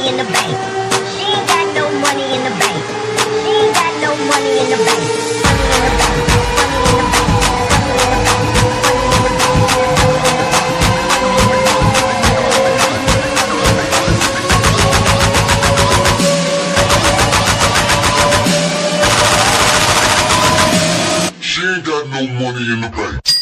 money in the bank. She ain't got no money in the bank. She ain't got no money in the bank. Money in the bank. Money in the bank. She ain't got no money in the bank.